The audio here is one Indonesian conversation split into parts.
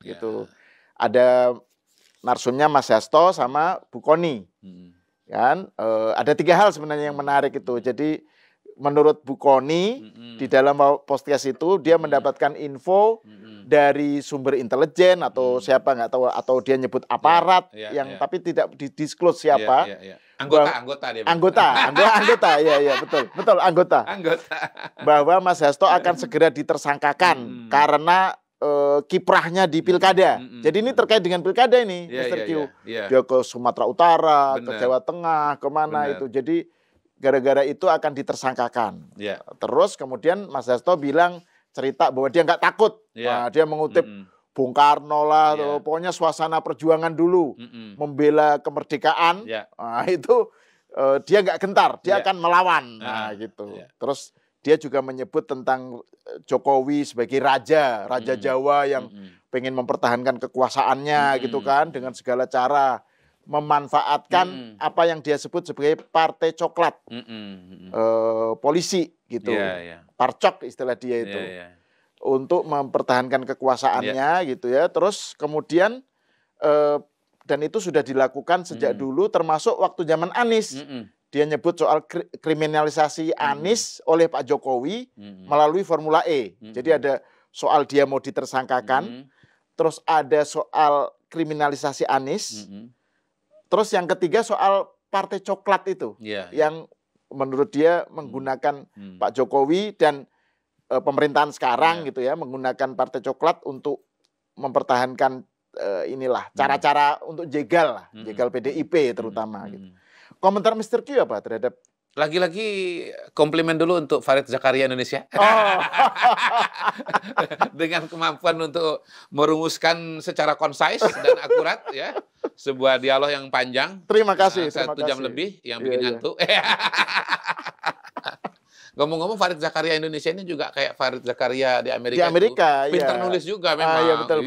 gitu. Ada narsumnya Mas Hasto sama Bu Kony. Kan ada 3 hal sebenarnya yang menarik itu. Jadi menurut Bu Kony di dalam podcast itu dia mendapatkan info dari sumber intelijen atau siapa nggak tahu, atau dia nyebut aparat tapi tidak didisclose siapa. Anggota dia. Anggota, ya betul anggota. Bahwa Mas Hasto akan segera ditersangkakan karena kiprahnya di pilkada. Jadi ini terkait dengan pilkada ini, Mr. Q. Dia ke Sumatera Utara, ke Jawa Tengah, kemana itu. Jadi gara-gara itu akan ditersangkakan. Terus kemudian Mas Hasto bilang cerita bahwa dia nggak takut. Nah, dia mengutip Bung Karno lah, pokoknya suasana perjuangan dulu, membela kemerdekaan. Nah, itu dia nggak gentar, dia akan melawan. Nah, gitu. Terus dia juga menyebut tentang Jokowi sebagai raja Jawa yang pengen mempertahankan kekuasaannya gitu kan, dengan segala cara memanfaatkan apa yang dia sebut sebagai partai coklat, polisi gitu, parcok istilah dia itu, untuk mempertahankan kekuasaannya gitu ya. Terus kemudian dan itu sudah dilakukan sejak dulu, termasuk waktu zaman Anies. Dia nyebut soal kriminalisasi Anies oleh Pak Jokowi melalui Formula E. Jadi ada soal dia mau ditersangkakan, terus ada soal kriminalisasi Anies, terus yang ketiga soal partai coklat itu, yang menurut dia menggunakan Pak Jokowi dan pemerintahan sekarang gitu ya, menggunakan partai coklat untuk mempertahankan inilah cara-cara untuk jegal PDIP terutama gitu. Komentar Mr. Q apa terhadap? Lagi-lagi komplimen dulu untuk Farid Zakaria Indonesia. Dengan kemampuan untuk merumuskan secara concise dan akurat ya sebuah dialog yang panjang. Terima kasih. 1 jam lebih yang bikin ngantuk. Ngomong-ngomong, Farid Zakaria Indonesia ini juga kayak Farid Zakaria di Amerika. Di Amerika, pintar nulis juga memang. Iya, betul.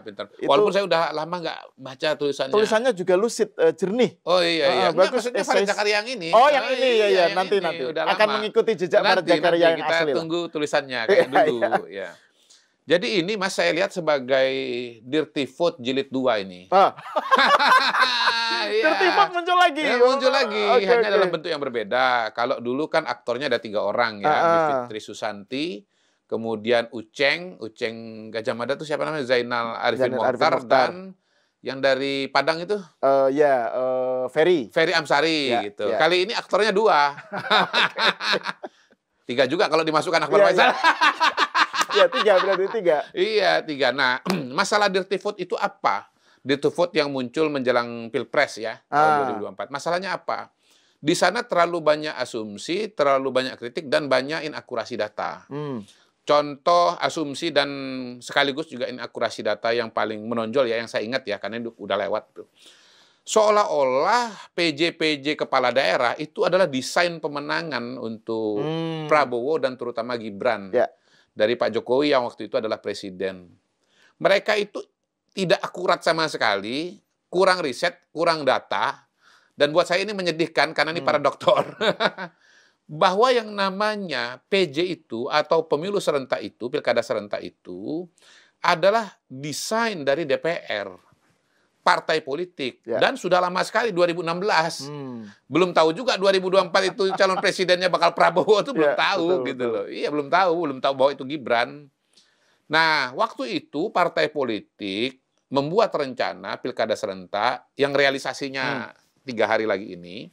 Pintar. Walaupun saya udah lama nggak baca tulisannya. Tulisannya juga lucid, jernih. Oh iya. Bagus. Maksudnya Farid Zakaria yang ini. Oh, yang ini ya. Nanti akan mengikuti jejak Farid Zakaria yang asli. Kita tunggu tulisannya kayak dulu. Ya. Jadi ini Mas saya lihat sebagai Dirty Vote Jilid 2 ini. Dirty Vote muncul lagi. Muncul lagi, hanya dalam bentuk yang berbeda. Kalau dulu kan aktornya ada 3 orang ya, Fitri Susanti, kemudian Uceng Gajah Mada itu siapa namanya? Zainal Arifin Mokhtar, dan yang dari Padang itu? Ferry Amsari gitu. Kali ini aktornya 2. 3 juga kalau dimasukkan Akbar Faisal. Ya, 3 berarti 3. Iya, 3. Nah, masalah dirty vote itu apa? Dirty vote yang muncul menjelang Pilpres ya, tahun 2024. Masalahnya apa? Di sana terlalu banyak asumsi, terlalu banyak kritik, dan banyak inakurasi data. Contoh asumsi dan sekaligus juga inakurasi data yang paling menonjol ya, yang saya ingat ya, karena itu udah lewat tuh. Seolah-olah PJ kepala daerah itu adalah desain pemenangan untuk Prabowo dan terutama Gibran. Dari Pak Jokowi yang waktu itu adalah presiden. Mereka itu tidak akurat sama sekali, kurang riset, kurang data, dan buat saya ini menyedihkan karena ini para doktor. Bahwa yang namanya PJ itu atau pemilu serentak itu, pilkada serentak itu adalah desain dari DPR, partai politik, dan sudah lama sekali 2016. Belum tahu juga 2024 itu calon presidennya bakal Prabowo itu belum tahu gitu loh. Iya, belum tahu bahwa itu Gibran. Nah, waktu itu partai politik membuat rencana pilkada serentak yang realisasinya 3 hari lagi ini.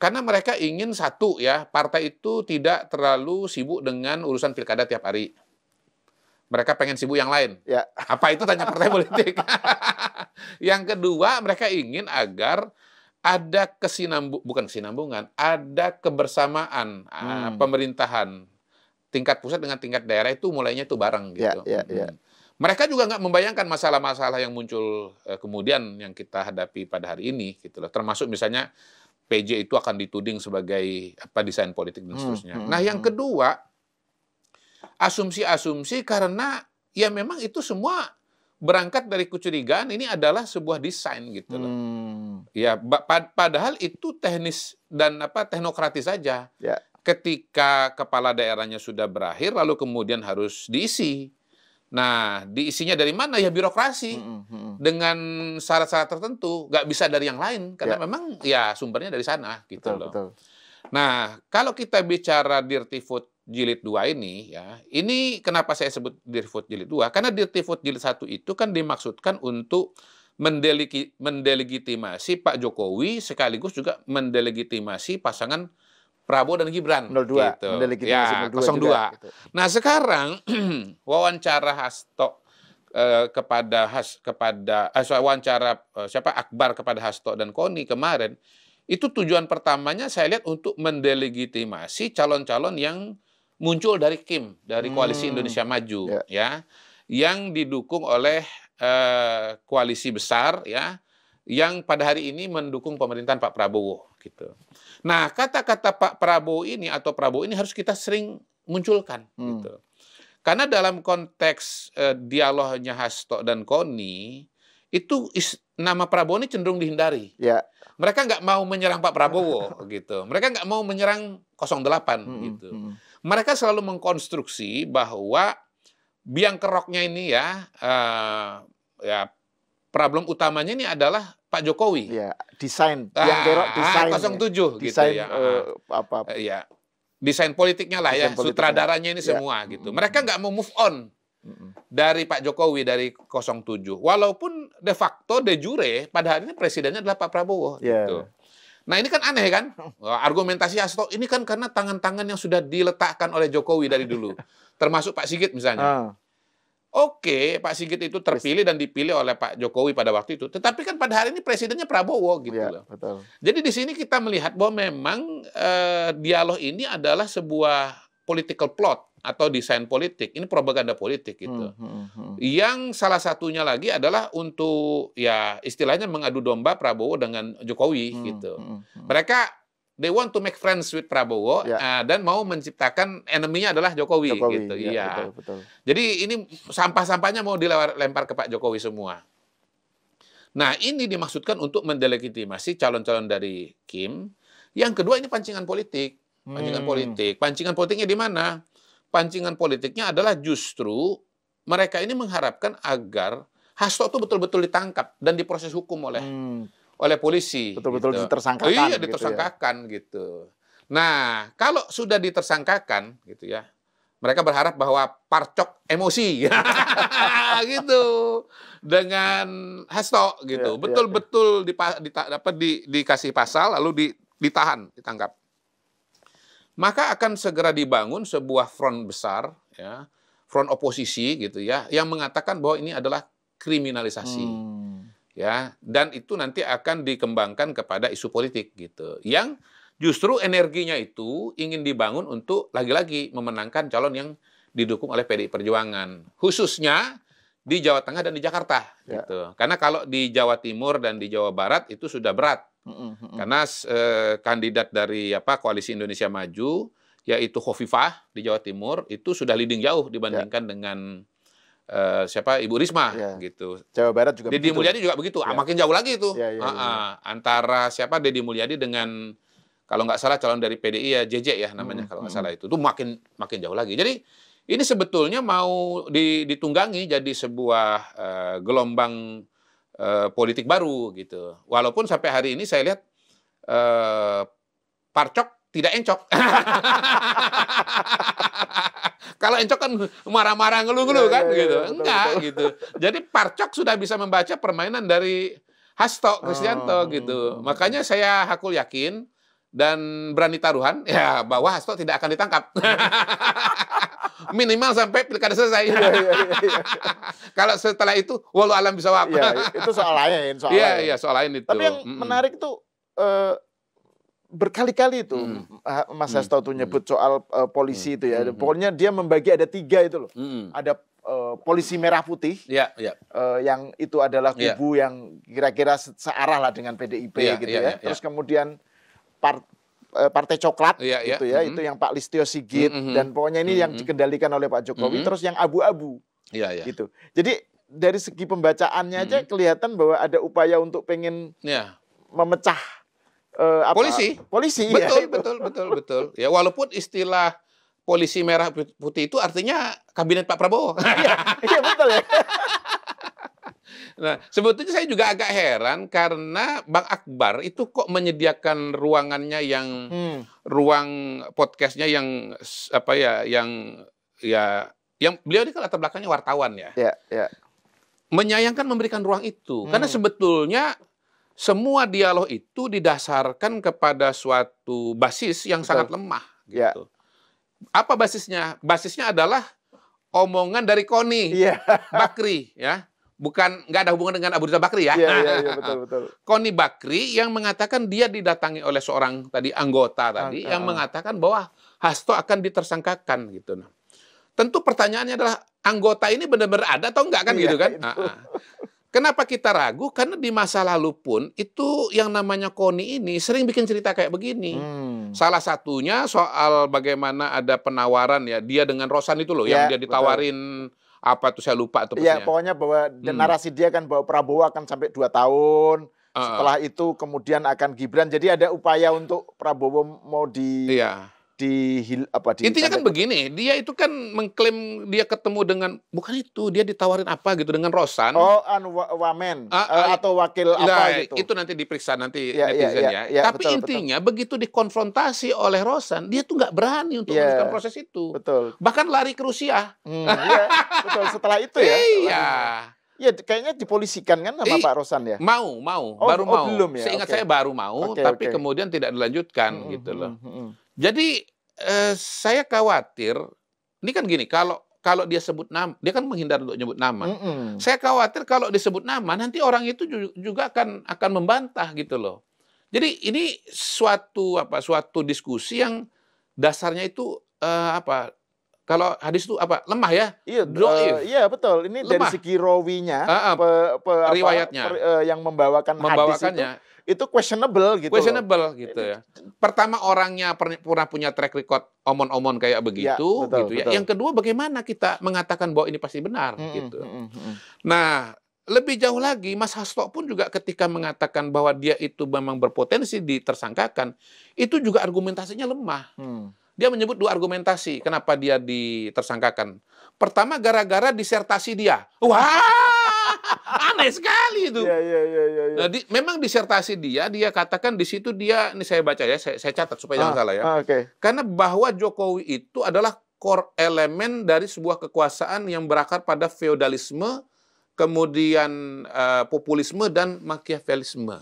Karena mereka ingin satu ya, partai itu tidak terlalu sibuk dengan urusan pilkada tiap hari. Mereka pengen sibuk yang lain. Apa itu tanya partai politik. Yang kedua, mereka ingin agar ada bukan kesinambungan, ada kebersamaan pemerintahan tingkat pusat dengan tingkat daerah itu mulainya itu bareng gitu. Mereka juga nggak membayangkan masalah-masalah yang muncul kemudian yang kita hadapi pada hari ini gitu loh. Termasuk misalnya PJ itu akan dituding sebagai desain politik dan seterusnya. Nah, yang kedua, asumsi-asumsi karena ya memang itu semua berangkat dari kecurigaan ini adalah sebuah desain gitu loh. Ya, padahal itu teknis dan teknokratis saja. Ketika kepala daerahnya sudah berakhir lalu kemudian harus diisi. Nah, diisinya dari mana? Ya birokrasi. Dengan syarat-syarat tertentu, nggak bisa dari yang lain. Karena memang ya sumbernya dari sana. Gitu betul, loh. betul. Nah, kalau kita bicara Dirty Food Jilid 2 ini, ya, ini kenapa saya sebut Dirty Food Jilid 2? Karena Dirty Food Jilid 1 itu kan dimaksudkan untuk mendelegitimasi Pak Jokowi, sekaligus juga mendelegitimasi pasangan Prabowo dan Gibran 02, gitu. mendelegitimasi Ya, 02 02. juga, gitu. Nah, sekarang wawancara Hasto siapa Akbar kepada Hasto dan Koni kemarin, itu tujuan pertamanya saya lihat untuk mendelegitimasi calon-calon yang muncul dari KIM, dari Koalisi Indonesia Maju, ya, yang didukung oleh koalisi besar, ya, yang pada hari ini mendukung pemerintahan Pak Prabowo, gitu. Nah, kata-kata Pak Prabowo ini atau Prabowo ini harus kita sering munculkan, gitu. Karena dalam konteks dialognya Hasto dan Koni, itu nama Prabowo ini cenderung dihindari. Ya. Mereka nggak mau menyerang Pak Prabowo, gitu. Mereka nggak mau menyerang 08, gitu. Mereka selalu mengkonstruksi bahwa biang keroknya ini ya problem utamanya ini adalah Pak Jokowi. Ya, desain. Biang kerok desain. 07 desain, gitu ya. Ya. Desain politiknya lah desain ya, sutradaranya ini semua gitu. Mereka nggak mau move on dari Pak Jokowi, dari 07. Walaupun de facto, de jure, pada hari ini presidennya adalah Pak Prabowo. Gitu. Nah, ini kan aneh kan? Argumentasi Hasto ini kan karena tangan-tangan yang sudah diletakkan oleh Jokowi dari dulu. Termasuk Pak Sigit misalnya. Oke, Pak Sigit itu terpilih dan dipilih oleh Pak Jokowi pada waktu itu. Tetapi kan pada hari ini presidennya Prabowo gitu loh. Betul. Jadi di sini kita melihat bahwa memang dialog ini adalah sebuah political plot atau desain politik. Ini propaganda politik gitu. Yang salah satunya lagi adalah untuk ya istilahnya mengadu domba Prabowo dengan Jokowi gitu. Mereka they want to make friends with Prabowo dan mau menciptakan enemy-nya adalah Jokowi gitu. Iya. Betul. Jadi ini sampah-sampahnya mau dilempar ke Pak Jokowi semua. Nah, ini dimaksudkan untuk mendelegitimasi calon-calon dari Kim. Yang kedua ini pancingan politik. Pancingan politiknya di mana? Pancingan politiknya adalah justru mereka ini mengharapkan agar Hasto itu betul-betul ditangkap dan diproses hukum oleh polisi. Betul-betul gitu. ditersangkakan. Iya, ditersangkakan gitu. Nah, kalau sudah ditersangkakan gitu ya, mereka berharap bahwa parcok emosi gitu dengan Hasto gitu. Betul-betul dikasih pasal lalu ditahan, ditangkap. Maka akan segera dibangun sebuah front besar ya, front oposisi gitu ya, yang mengatakan bahwa ini adalah kriminalisasi. Ya, dan itu nanti akan dikembangkan kepada isu politik gitu. Yang justru energinya itu ingin dibangun untuk lagi-lagi memenangkan calon yang didukung oleh PDI Perjuangan, khususnya di Jawa Tengah dan di Jakarta gitu. Karena kalau di Jawa Timur dan di Jawa Barat itu sudah berat. Karena kandidat dari Koalisi Indonesia Maju yaitu Khofifah di Jawa Timur itu sudah leading jauh dibandingkan dengan Ibu Risma gitu. Jawa Barat juga Deddy Mulyadi juga begitu. Makin jauh lagi itu. Antara Deddy Mulyadi dengan kalau nggak salah calon dari PDI ya JJ ya namanya kalau nggak salah itu makin jauh lagi. Jadi ini sebetulnya mau ditunggangi jadi sebuah gelombang politik baru gitu. Walaupun sampai hari ini saya lihat parcok tidak encok. Kalau encok kan marah-marah ngeluh-ngeluh kan gitu. Enggak gitu. Jadi parcok sudah bisa membaca permainan dari Hasto Kristianto gitu. Makanya saya hakul yakin dan berani taruhan ya bahwa Hasto tidak akan ditangkap. Minimal sampai pilkada selesai. Kalau setelah itu walau alam bisa apa. Itu soal lain, soal lain itu. Tapi yang menarik itu berkali-kali itu Mas Hasto tuh nyebut soal polisi itu ya. Pokoknya dia membagi ada 3 itu loh. Ada polisi merah putih, yang itu adalah kubu yang kira-kira searah lah dengan PDIP gitu ya. Terus kemudian Partai Coklat gitu ya, itu yang Pak Listio Sigit dan pokoknya ini yang dikendalikan oleh Pak Jokowi. Terus yang abu-abu, gitu. Jadi dari segi pembacaannya aja kelihatan bahwa ada upaya untuk pengen memecah polisi. Polisi. Betul. Ya walaupun istilah polisi merah putih itu artinya kabinet Pak Prabowo. Iya betul ya. Nah, sebetulnya saya juga agak heran karena Bang Akbar itu kok menyediakan ruangannya yang ruang podcastnya yang apa ya, yang beliau ini kan latar belakangnya wartawan ya. Menyayangkan memberikan ruang itu karena sebetulnya semua dialog itu didasarkan kepada suatu basis yang sangat lemah. Gitu. Apa basisnya? Basisnya adalah omongan dari Koni Bakri ya. Bukan, nggak ada hubungan dengan Abu Rizal Bakri ya. Iya, betul. Koni Bakri yang mengatakan dia didatangi oleh seorang tadi anggota tadi yang mengatakan bahwa Hasto akan ditersangkakan gitu. Nah, tentu pertanyaannya adalah anggota ini benar-benar ada atau enggak kan gitu kan? Kenapa kita ragu? Karena di masa lalu pun itu yang namanya Koni ini sering bikin cerita kayak begini. Salah satunya soal bagaimana ada penawaran ya dia dengan Rosan itu loh yang dia ditawarin. Apa tuh saya lupa tuh. Iya, pokoknya bahwa narasi dia kan bahwa Prabowo akan sampai 2 tahun. Setelah itu kemudian akan Gibran. Jadi ada upaya untuk Prabowo mau intinya kan begini, dia itu kan mengklaim dia ketemu dengan bukan itu, dia ditawarin apa gitu dengan Rosan. Wamen atau wakil apa gitu. Itu nanti diperiksa nanti netizen ya. Tapi intinya begitu dikonfrontasi oleh Rosan, dia tuh nggak berani untuk melanjutkan proses itu. Bahkan lari ke Rusia. Iya, betul. Setelah itu ya. Iya, kayaknya dipolisikan kan sama Pak Rosan ya? Baru mau. Belum ya? Seingat saya baru mau, tapi kemudian tidak dilanjutkan gitu loh. Jadi saya khawatir, ini kan gini, kalau dia sebut nama, dia kan menghindar untuk nyebut nama. Saya khawatir kalau disebut nama, nanti orang itu juga akan membantah gitu loh. Jadi ini suatu diskusi yang dasarnya itu kalau hadis itu lemah ya? Iya betul. Ini lemah. Dari segi rawinya, riwayatnya yang membawakannya itu questionable gitu. Ya. Pertama orangnya pernah punya track record omon-omon kayak begitu, betul. Yang kedua bagaimana kita mengatakan bahwa ini pasti benar gitu. Nah, lebih jauh lagi Mas Hasto pun juga ketika mengatakan bahwa dia itu memang berpotensi ditersangkakan, itu juga argumentasinya lemah. Dia menyebut 2 argumentasi kenapa dia ditersangkakan. Pertama gara-gara disertasi dia. Wah! Aneh sekali itu. Nah, memang disertasi dia katakan di situ ini saya baca ya, saya catat supaya jangan salah ya. Karena bahwa Jokowi itu adalah core elemen dari sebuah kekuasaan yang berakar pada feodalisme, kemudian populisme dan machiavellisme.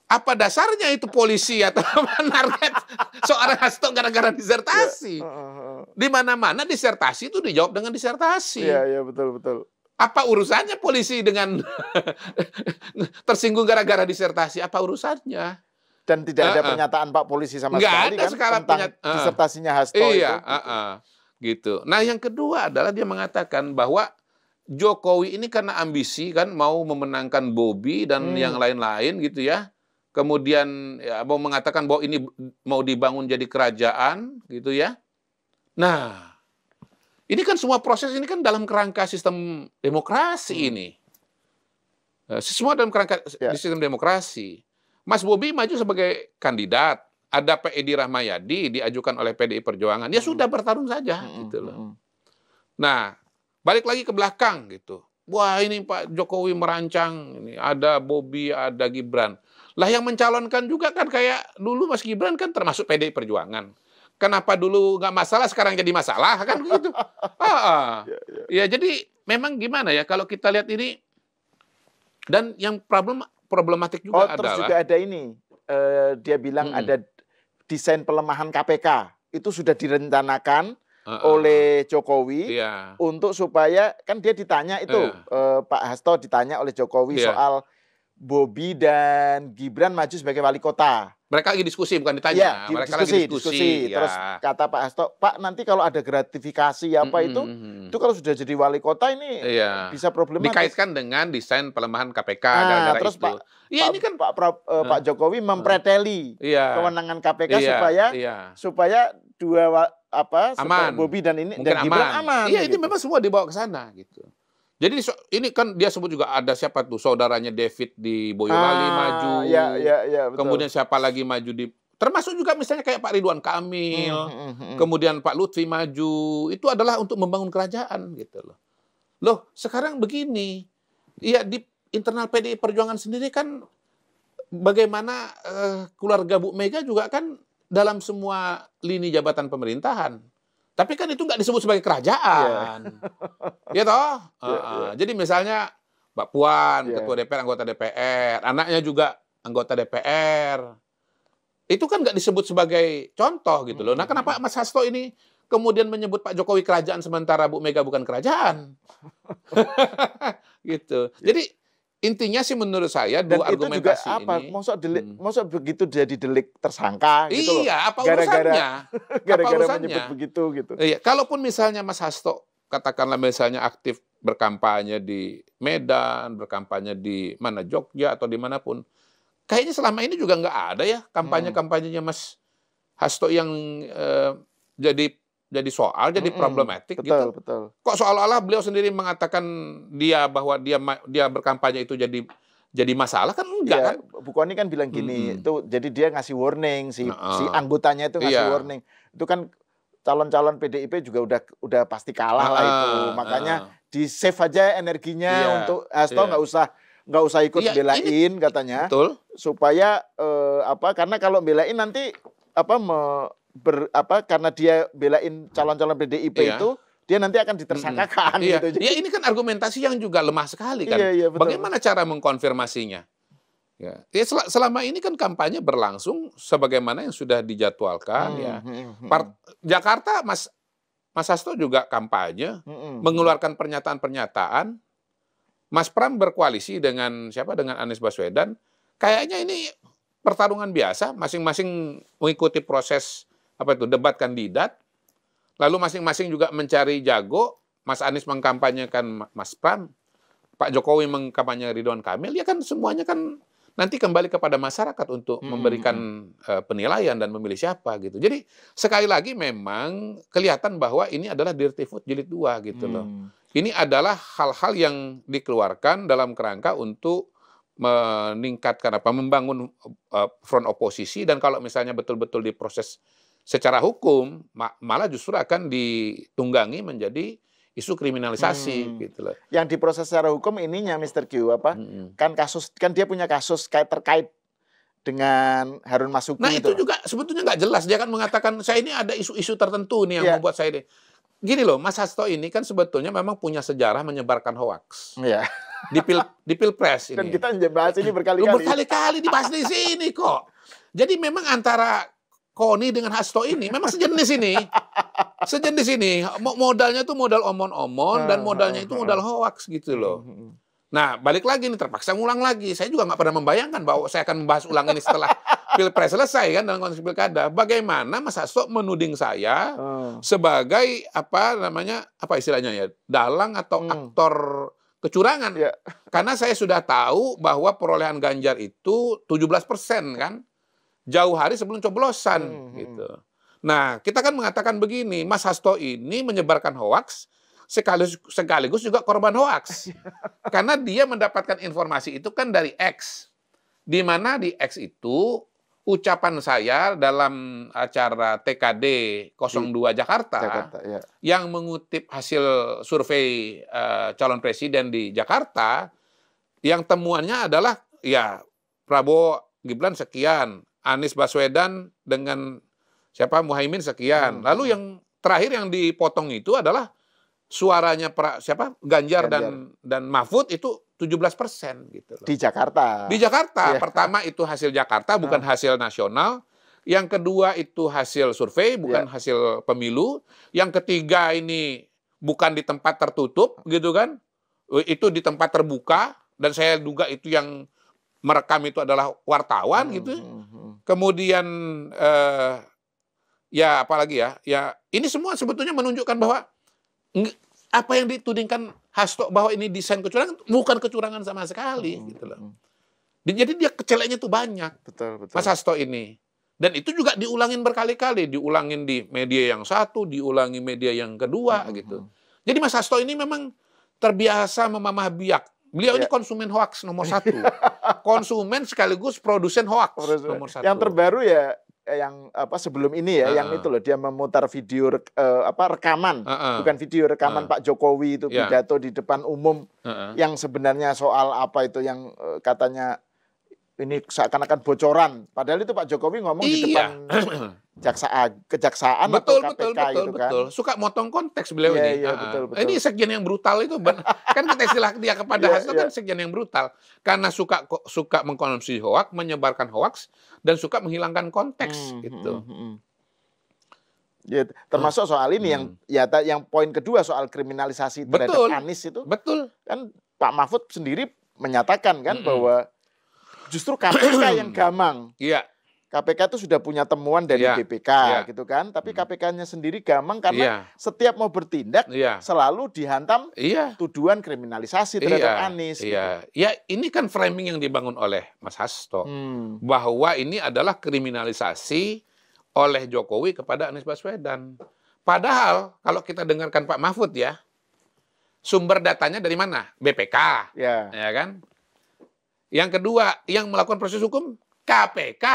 Apa dasarnya itu polisi atau menarget seorang Hasto gara-gara disertasi? Di mana-mana disertasi itu dijawab dengan disertasi. Iya, betul. Apa urusannya polisi dengan tersinggung gara-gara disertasi? Apa urusannya? Dan tidak ada pernyataan Pak Polisi sama sekali kan tentang disertasinya Hasto itu. Gitu. Nah, yang kedua adalah dia mengatakan bahwa Jokowi ini karena ambisi kan mau memenangkan Bobi dan yang lain-lain gitu ya. Kemudian mau mengatakan bahwa ini mau dibangun jadi kerajaan gitu ya. Nah, ini kan semua proses ini kan dalam kerangka sistem demokrasi ini. Semua dalam kerangka sistem demokrasi. Mas Bobi maju sebagai kandidat. Ada Pak Edi Rahmayadi diajukan oleh PDI Perjuangan. Ya sudah bertarung saja gitu loh. Nah, balik lagi ke belakang gitu. Wah, ini Pak Jokowi merancang, ini ada Bobi, ada Gibran. Lah yang mencalonkan juga kan kayak dulu Mas Gibran kan termasuk PDI Perjuangan. Kenapa dulu nggak masalah, sekarang jadi masalah kan begitu? Ya jadi memang gimana ya kalau kita lihat ini dan yang problematik juga terus adalah juga ada ini dia bilang ada desain pelemahan KPK itu sudah direncanakan oleh Jokowi untuk supaya kan dia ditanya itu Pak Hasto ditanya oleh Jokowi soal Bobi dan Gibran maju sebagai wali kota. Mereka lagi diskusi, bukan ditanya. Mereka lagi diskusi. Terus kata Pak Hasto, Pak nanti kalau ada gratifikasi apa itu kalau sudah jadi wali kota ini bisa problematis. Dikaitkan dengan desain pelemahan KPK. Terus itu. Ini kan Pak Jokowi mempreteli kewenangan KPK supaya supaya Bobi dan ini mungkin dan Gibran aman. Iya, ini memang semua dibawa ke sana gitu. Jadi ini kan dia sebut juga ada siapa tuh saudaranya David di Boyolali maju. Betul. Kemudian siapa lagi maju di Termasuk juga misalnya kayak Pak Ridwan Kamil, kemudian Pak Lutfi maju, itu adalah untuk membangun kerajaan gitu loh. Loh, sekarang begini, ya di internal PDI Perjuangan sendiri kan bagaimana keluarga Bu Mega juga kan dalam semua lini jabatan pemerintahan. Tapi kan itu nggak disebut sebagai kerajaan. Ya toh? Jadi misalnya Mbak Puan, Ketua DPR, anggota DPR, anaknya juga anggota DPR. Itu kan nggak disebut sebagai contoh gitu loh. Nah, kenapa Mas Hasto ini kemudian menyebut Pak Jokowi kerajaan sementara Bu Mega bukan kerajaan? Gitu. Jadi intinya sih menurut saya dua argumentasi juga apa? ini. Maksud begitu jadi delik tersangka gitu loh. Iya, apa urusannya? Gara-gara menyebut begitu gitu. Iya, kalaupun misalnya Mas Hasto katakanlah misalnya aktif berkampanye di Medan, berkampanye di mana Jogja atau dimanapun, kayaknya selama ini juga nggak ada ya kampanye-kampanyenya Mas Hasto yang jadi soal, jadi problematik gitu. Betul. Kok seolah-olah beliau sendiri mengatakan bahwa dia berkampanye itu jadi masalah kan enggak kan? Bu Kony kan bilang gini, itu jadi dia ngasih warning si anggotanya itu ngasih warning. Itu kan calon-calon PDIP juga udah pasti kalah lah itu. Makanya di save aja energinya untuk Hasto nggak usah ikut belain katanya. Betul. Supaya karena kalau belain nanti karena dia belain calon-calon PDIP itu dia nanti akan ditersangkakan gitu. Ya ini kan argumentasi yang juga lemah sekali kan. Betul. Bagaimana cara mengkonfirmasinya? Ya selama ini kan kampanye berlangsung sebagaimana yang sudah dijadwalkan Jakarta Mas Hasto juga kampanye mengeluarkan pernyataan-pernyataan. Mas Pram berkoalisi dengan siapa? Dengan Anies Baswedan. Kayaknya ini pertarungan biasa, masing-masing mengikuti proses debat kandidat. Lalu masing-masing juga mencari jago. Mas Anies mengkampanyekan Mas Pram, Pak Jokowi mengkampanyekan Ridwan Kamil. Ya kan semuanya kan nanti kembali kepada masyarakat untuk memberikan penilaian dan memilih siapa gitu. Jadi sekali lagi memang kelihatan bahwa ini adalah dirty vote jilid 2 gitu loh. Ini adalah hal-hal yang dikeluarkan dalam kerangka untuk meningkatkan membangun front oposisi, dan kalau misalnya betul-betul diproses secara hukum malah justru akan ditunggangi menjadi isu kriminalisasi gitu loh. Yang diproses secara hukum ininya Mr. Q kan dia punya kasus terkait dengan Harun Masuki. Nah itu juga sebetulnya nggak jelas, dia kan mengatakan saya ini ada isu-isu tertentu nih yang membuat saya ini. Gini loh, Mas Hasto ini kan sebetulnya memang punya sejarah menyebarkan hoaks. Iya. Di Pilpres ini. Dan kita bahas ini berkali-kali. Berkali-kali dibahas di sini kok. Jadi memang antara Kony dengan Hasto ini memang sejenis ini. Sejenis ini. Modalnya tuh modal omon-omon dan modalnya itu modal hoaks gitu loh. Nah, balik lagi nih, terpaksa ngulang lagi. Saya juga nggak pernah membayangkan bahwa saya akan membahas ulang ini setelah Pilpres selesai kan dalam konteks pilkada. Bagaimana Mas Hasto menuding saya sebagai apa istilahnya ya, dalang atau aktor kecurangan. Karena saya sudah tahu bahwa perolehan Ganjar itu 17% kan, jauh hari sebelum coblosan gitu. Nah, kita kan mengatakan begini, Mas Hasto ini menyebarkan hoaks sekaligus juga korban hoaks. Karena dia mendapatkan informasi itu kan dari X. Di mana di X itu ucapan saya dalam acara TKD 02 Jakarta yang mengutip hasil survei calon presiden di Jakarta, yang temuannya adalah ya Prabowo Gibran sekian, Anies Baswedan dengan Muhaimin sekian. Lalu yang terakhir yang dipotong itu adalah suaranya Ganjar dan Mahfud itu 17% gitu loh. Di Jakarta. Di Jakarta. Pertama itu hasil Jakarta, bukan hasil nasional. Yang kedua itu hasil survei, bukan hasil pemilu. Yang ketiga ini bukan di tempat tertutup gitu kan. Itu di tempat terbuka, dan saya duga itu yang merekam itu adalah wartawan gitu. Kemudian ya apalagi ya ini semua sebetulnya menunjukkan bahwa apa yang ditudingkan Hasto bahwa ini desain kecurangan, bukan kecurangan sama sekali gitu loh. Jadi dia keceleknya tuh banyak. Betul. Mas Hasto ini. Dan itu juga diulangin berkali-kali, diulangin di media yang satu, diulangi media yang kedua gitu. Jadi Mas Hasto ini memang terbiasa memamah biak. Beliau ini konsumen hoaks nomor 1. Konsumen sekaligus produsen hoaks nomor 1. Yang terbaru ya yang apa sebelum ini ya, yang itu loh dia memutar video rekaman, bukan video rekaman Pak Jokowi itu pidato di depan umum yang sebenarnya soal apa itu yang katanya ini seakan-akan bocoran. Padahal itu Pak Jokowi ngomong di depan kejaksaan betul, atau KPK gitu kan. Betul. Suka motong konteks beliau ini. Betul. Ini sekjen yang brutal itu. Kan kita istilah dia kepada Hasto kan sekjen yang brutal. Karena suka mengkonsumsi hoaks, menyebarkan hoaks, dan suka menghilangkan konteks gitu. Ya, termasuk soal ini yang poin kedua soal kriminalisasi terhadap Anies itu. Betul. Kan Pak Mahfud sendiri menyatakan kan bahwa justru KPK yang gamang. Iya. KPK itu sudah punya temuan dari BPK gitu kan, tapi KPK-nya sendiri gamang karena setiap mau bertindak selalu dihantam tuduhan kriminalisasi terhadap Anies. Gitu. Ya ini kan framing yang dibangun oleh Mas Hasto bahwa ini adalah kriminalisasi oleh Jokowi kepada Anies Baswedan. Padahal kalau kita dengarkan Pak Mahfud ya, sumber datanya dari mana? BPK, ya kan? Yang kedua, yang melakukan proses hukum KPK.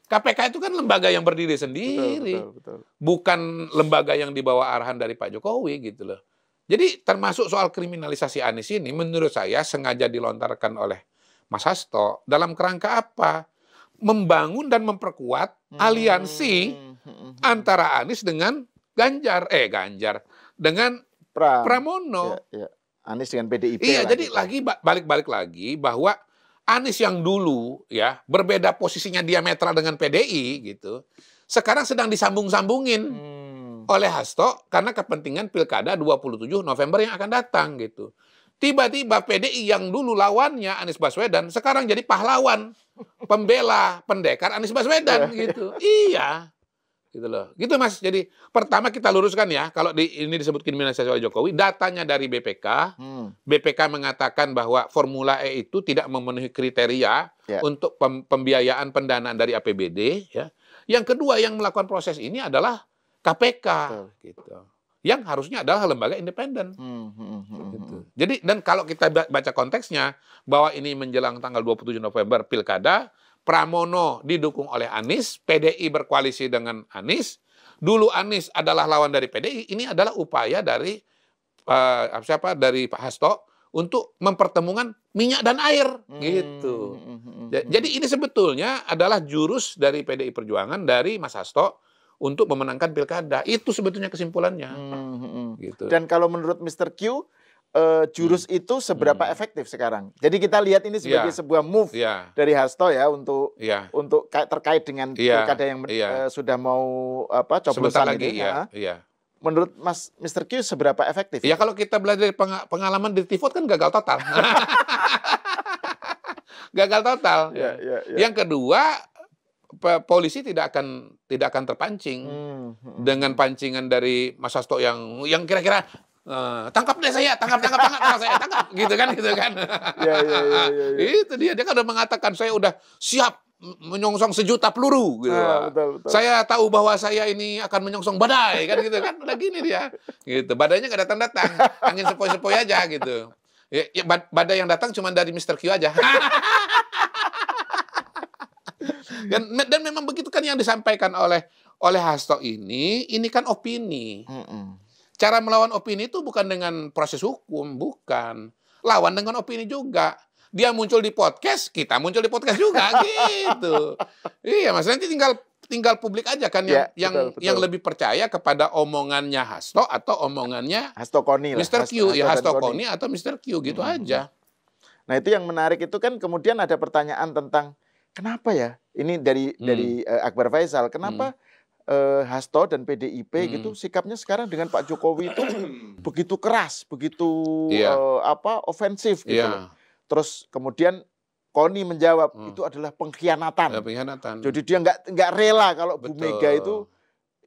KPK itu kan lembaga yang berdiri sendiri. Betul. Bukan lembaga yang dibawa arahan dari Pak Jokowi gitu loh. Jadi termasuk soal kriminalisasi Anies ini menurut saya sengaja dilontarkan oleh Mas Hasto dalam kerangka apa? Membangun dan memperkuat aliansi antara Anies dengan Ganjar dengan Pramono. Anies dengan PDIP. Iya, jadi lagi balik lagi bahwa Anies yang dulu ya berbeda posisinya diametral dengan PDI gitu. Sekarang sedang disambung-sambungin oleh Hasto karena kepentingan Pilkada 27 November yang akan datang gitu. Tiba-tiba PDI yang dulu lawannya Anies Baswedan sekarang jadi pahlawan, pembela, pendekar Anies Baswedan gitu. Iya. Gitu loh. Gitu Mas. Jadi pertama kita luruskan ya, kalau ini disebut kriminalisasi oleh Jokowi, datanya dari BPK. BPK mengatakan bahwa Formula E itu tidak memenuhi kriteria untuk pembiayaan pendanaan dari APBD ya. Yang kedua yang melakukan proses ini adalah KPK gitu. Yang harusnya adalah lembaga independen. Gitu. Jadi dan kalau kita baca konteksnya bahwa ini menjelang tanggal 27 November Pilkada, Pramono didukung oleh Anies, PDI berkoalisi dengan Anies. Dulu Anies adalah lawan dari PDI. Ini adalah upaya dari dari Pak Hasto untuk mempertemukan minyak dan air, gitu. Jadi ini sebetulnya adalah jurus dari PDI Perjuangan dari Mas Hasto untuk memenangkan pilkada. Itu sebetulnya kesimpulannya. Gitu. Dan kalau menurut Mr. Q, jurus itu seberapa efektif sekarang? Jadi kita lihat ini sebagai sebuah move dari Hasto ya untuk terkait dengan pilkada yang sudah mau coblosan lagi ini. Menurut Mas Mr. Q seberapa efektif? Ya kalau kita belajar dari pengalaman di Tifot kan gagal total. Gagal total. Yang kedua, polisi tidak akan terpancing dengan pancingan dari Mas Hasto yang kira-kira tangkap deh saya, tangkap saya, tangkap, gitu kan. Itu dia kan udah mengatakan saya udah siap menyongsong 1 juta peluru, gitu. Betul. Saya tahu bahwa saya ini akan menyongsong badai, kan gitu kan, udah gini dia, gitu. Badainya nggak datang, angin sepoi-sepoi aja, gitu. Ya, badai yang datang cuma dari Mr. Q aja. Dan memang begitu kan yang disampaikan oleh Hasto ini kan opini. Cara melawan opini itu bukan dengan proses hukum, bukan. Lawan dengan opini juga. Dia muncul di podcast, kita muncul di podcast juga, gitu. Iya, Mas, nanti tinggal publik aja kan yang lebih percaya kepada omongannya Hasto atau omongannya Hasto Koni lah. Mr. Q, Hasto Koni atau Mr. Q, gitu aja. Nah, itu yang menarik itu kan kemudian ada pertanyaan tentang kenapa ya? Ini dari Akbar Faisal, kenapa Hasto dan PDIP gitu sikapnya sekarang dengan Pak Jokowi itu begitu keras, begitu ofensif gitu. Terus kemudian Koni menjawab itu adalah pengkhianatan. Jadi dia nggak rela kalau Bu Mega itu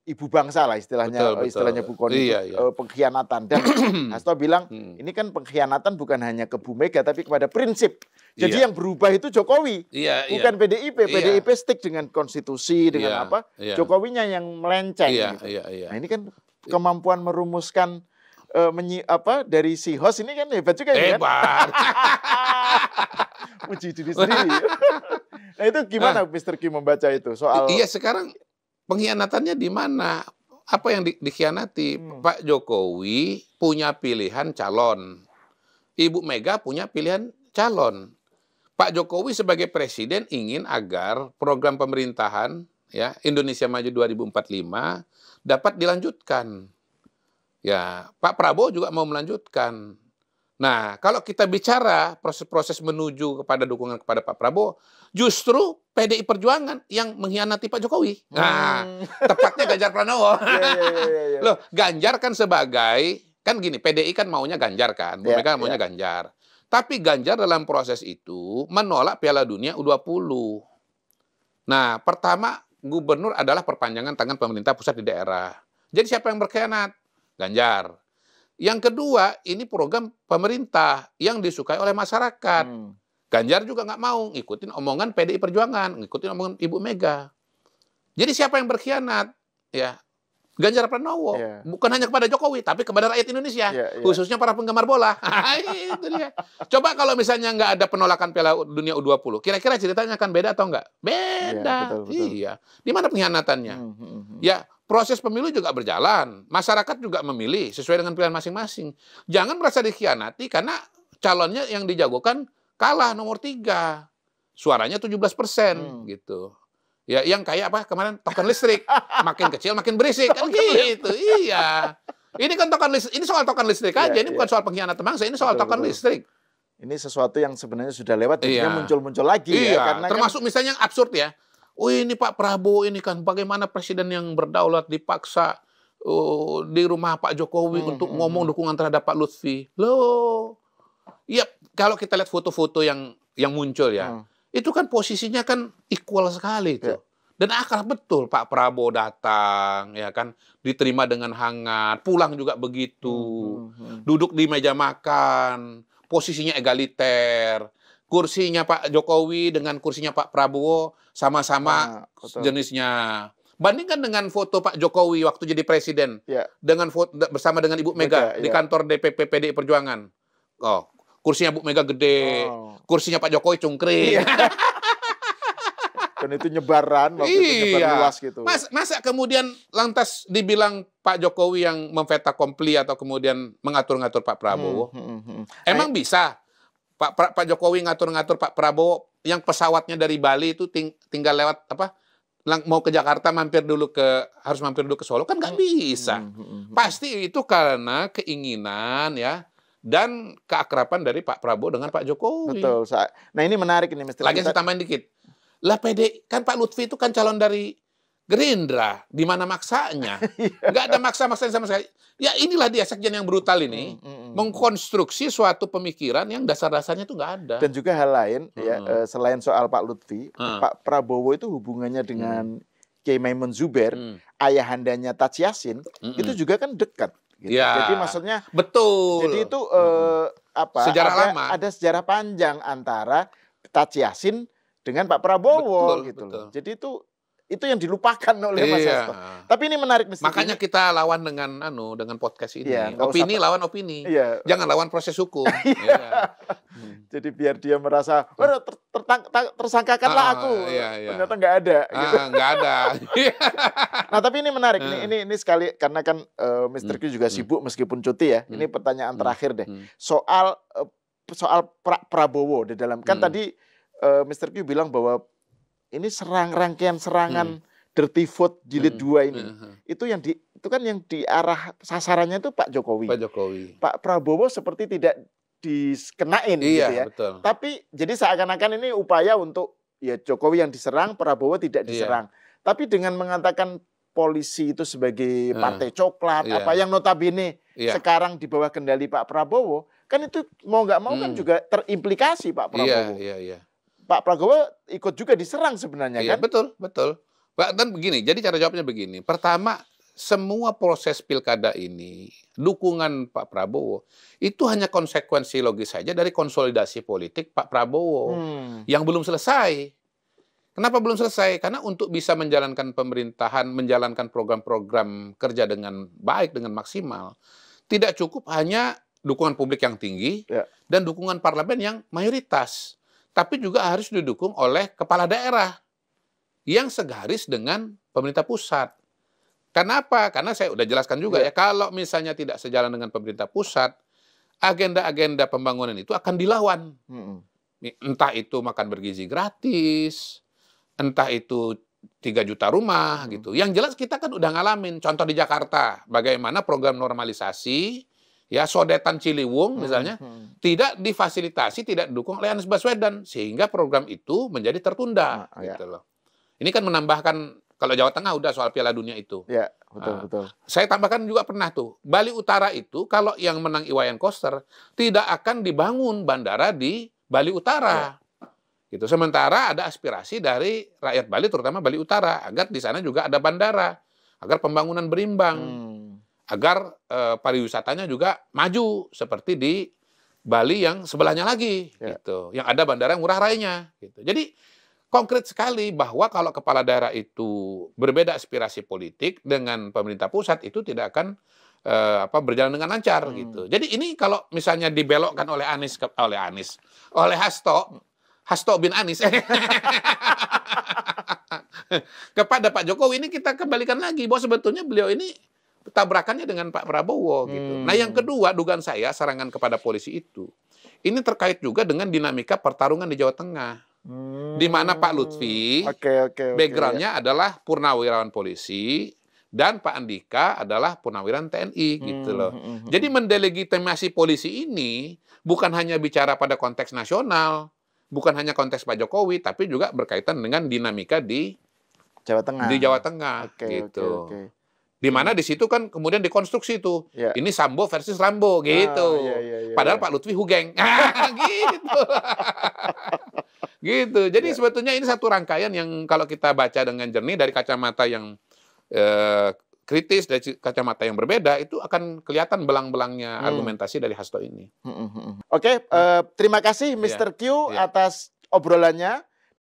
ibu bangsa lah istilahnya Bu Koni pengkhianatan. Dan Hasto bilang ini kan pengkhianatan bukan hanya ke Bu Mega tapi kepada prinsip. Jadi yang berubah itu Jokowi, bukan PDIP. PDIP stick dengan konstitusi, dengan Jokowinya yang melenceng. Gitu. Nah ini kan kemampuan merumuskan dari si host ini kan hebat juga ya. Hebat. Puji diri sendiri. Nah, itu gimana Mr. Q membaca itu soal? Iya, sekarang pengkhianatannya di mana? Apa yang dikhianati? Pak Jokowi punya pilihan calon. Ibu Mega punya pilihan calon. Pak Jokowi sebagai presiden ingin agar program pemerintahan ya Indonesia Maju 2045 dapat dilanjutkan. Ya, Pak Prabowo juga mau melanjutkan. Nah, kalau kita bicara proses-proses menuju kepada dukungan kepada Pak Prabowo, justru PDI Perjuangan yang mengkhianati Pak Jokowi. Nah, tepatnya Ganjar Pranowo. Loh, Ganjar kan sebagai, kan gini, PDI kan maunya Ganjar kan, Bu Mega maunya Ganjar. Tapi Ganjar dalam proses itu menolak Piala Dunia U20. Nah, pertama, gubernur adalah perpanjangan tangan pemerintah pusat di daerah. Jadi siapa yang berkhianat? Ganjar. Yang kedua, ini program pemerintah yang disukai oleh masyarakat. Ganjar juga nggak mau ngikutin omongan PDI Perjuangan, ngikutin omongan Ibu Mega. Jadi siapa yang berkhianat? Ya, Ganjar Pranowo. Bukan hanya kepada Jokowi, tapi kepada rakyat Indonesia. Khususnya para penggemar bola. Itu dia. Coba kalau misalnya nggak ada penolakan Piala Dunia U20, kira-kira ceritanya akan beda atau nggak? Beda. Betul. Iya. Di mana pengkhianatannya? Ya, proses pemilu juga berjalan. Masyarakat juga memilih sesuai dengan pilihan masing-masing. Jangan merasa dikhianati karena calonnya yang dijagokan kalah nomor 3. Suaranya 17% gitu. Ya, yang kayak apa kemarin token listrik, makin kecil makin berisik kan gitu. Iya. Ini kan token listrik, ini soal token listrik aja, ini bukan soal pengkhianatan bangsa, ini soal token listrik. Ini sesuatu yang sebenarnya sudah lewat, jadinya muncul-muncul lagi ya. Karena termasuk misalnya yang absurd ya. Oh, ini Pak Prabowo ini kan bagaimana presiden yang berdaulat dipaksa di rumah Pak Jokowi untuk ngomong dukungan terhadap Pak Lutfi. Loh. Ya, kalau kita lihat foto-foto yang muncul ya. Itu kan posisinya kan equal sekali itu. Dan akrab betul Pak Prabowo datang, ya kan, diterima dengan hangat, pulang juga begitu. Duduk di meja makan, posisinya egaliter. Kursinya Pak Jokowi dengan kursinya Pak Prabowo sama-sama jenisnya. Bandingkan dengan foto Pak Jokowi waktu jadi presiden dengan foto bersama dengan Ibu Mega di kantor DPP PDI Perjuangan. Oh, kursinya Bu Mega gede, kursinya Pak Jokowi cungkring. Dan itu nyebaran, waktu itu nyebar luas gitu. Masa kemudian lantas dibilang Pak Jokowi yang memveta kompli atau kemudian mengatur-ngatur Pak Prabowo? Emang bisa Pak Jokowi ngatur-ngatur Pak Prabowo yang pesawatnya dari Bali itu tinggal lewat apa? Mau ke Jakarta harus mampir dulu ke Solo kan nggak bisa. Pasti itu karena keinginan ya. Dan keakraban dari Pak Prabowo dengan Pak Jokowi. Betul. Nah ini menarik ini. Lagi saya tambahin dikit. Lah PD, kan Pak Lutfi itu kan calon dari Gerindra. Di mana maksanya? Nggak ada maksa-maksanya sama sekali. Ya inilah dia sekjen yang brutal ini. Mengkonstruksi suatu pemikiran yang dasar-dasarnya itu nggak ada. Dan juga hal lain, ya selain soal Pak Lutfi, Pak Prabowo itu hubungannya dengan Kiai Maimun Zubair, ayahandanya Taci Yassin, itu juga kan dekat. Gitu. Ya, jadi maksudnya betul. Jadi itu sejarah lama. Ada sejarah panjang antara Taci Yassin dengan Pak Prabowo gitu. Jadi itu yang dilupakan oleh Mas Hasto. Tapi ini menarik mesti. Makanya kita lawan dengan podcast ini. Opini lawan opini. Jangan lawan proses hukum. Jadi biar dia merasa tersangkakanlah aku. Ternyata nggak ada. Gitu. Nggak ada. Nah tapi ini menarik. Ini sekali karena kan Mr. Q juga sibuk meskipun cuti ya. Ini pertanyaan terakhir deh. Soal Prabowo di dalam kan tadi Mr. Q bilang bahwa ini rangkaian serangan dirty vote jilid 2 ini. Itu kan yang diarah sasarannya itu Pak Jokowi. Pak Prabowo seperti tidak dikenain gitu ya. Betul. Tapi jadi seakan-akan ini upaya untuk ya Jokowi yang diserang, Prabowo tidak diserang. Tapi dengan mengatakan polisi itu sebagai partai coklat, apa yang notabene sekarang di bawah kendali Pak Prabowo, kan itu mau nggak mau kan juga terimplikasi Pak Prabowo. Pak Prabowo ikut juga diserang sebenarnya kan? Betul. Dan begini, jadi cara jawabnya begini. Pertama, semua proses pilkada ini, dukungan Pak Prabowo, itu hanya konsekuensi logis saja dari konsolidasi politik Pak Prabowo yang belum selesai. Kenapa belum selesai? Karena untuk bisa menjalankan pemerintahan, menjalankan program-program kerja dengan baik, dengan maksimal, tidak cukup hanya dukungan publik yang tinggi dan dukungan parlemen yang mayoritas. tapi juga harus didukung oleh kepala daerah yang segaris dengan pemerintah pusat. Kenapa? Karena saya udah jelaskan juga ya, kalau misalnya tidak sejalan dengan pemerintah pusat, agenda-agenda pembangunan itu akan dilawan. Entah itu makan bergizi gratis, entah itu 3 juta rumah gitu. Yang jelas kita kan udah ngalamin, contoh di Jakarta, bagaimana program normalisasi, ya sodetan Ciliwung misalnya, tidak difasilitasi, tidak didukung oleh Anies Baswedan, sehingga program itu menjadi tertunda. Gitu loh. Ini kan menambahkan, kalau Jawa Tengah udah soal Piala Dunia itu. Ya, betul. Saya tambahkan juga pernah tuh, Bali Utara itu kalau yang menang Iwayan Koster, tidak akan dibangun bandara di Bali Utara. Gitu. Sementara ada aspirasi dari rakyat Bali, terutama Bali Utara, agar di sana juga ada bandara, agar pembangunan berimbang, agar pariwisatanya juga maju seperti di Bali yang sebelahnya lagi, gitu. Yang ada bandara yang murah rainya. Gitu. Jadi konkret sekali bahwa kalau kepala daerah itu berbeda aspirasi politik dengan pemerintah pusat, itu tidak akan berjalan dengan lancar gitu. Jadi ini kalau misalnya dibelokkan oleh Hasto bin Anies kepada Pak Jokowi, ini kita kembalikan lagi bahwa sebetulnya beliau ini tabrakannya dengan Pak Prabowo gitu. Nah, yang kedua, dugaan saya serangan kepada polisi itu ini terkait juga dengan dinamika pertarungan di Jawa Tengah. Di mana Pak Lutfi background-nya adalah purnawirawan polisi dan Pak Andika adalah purnawirawan TNI gitu loh. Jadi mendelegitimasi polisi ini bukan hanya bicara pada konteks nasional, bukan hanya konteks Pak Jokowi, tapi juga berkaitan dengan dinamika di Jawa Tengah. Di Jawa Tengah gitu. Di mana di situ kan kemudian dikonstruksi tuh. Ini Sambo versus Rambo gitu. Padahal Pak Lutfi Hugeng. Gitu. Gitu. Jadi sebetulnya ini satu rangkaian yang kalau kita baca dengan jernih dari kacamata yang kritis, dari kacamata yang berbeda, itu akan kelihatan belang-belangnya argumentasi dari Hasto ini. Oke, terima kasih Mr. Q atas obrolannya.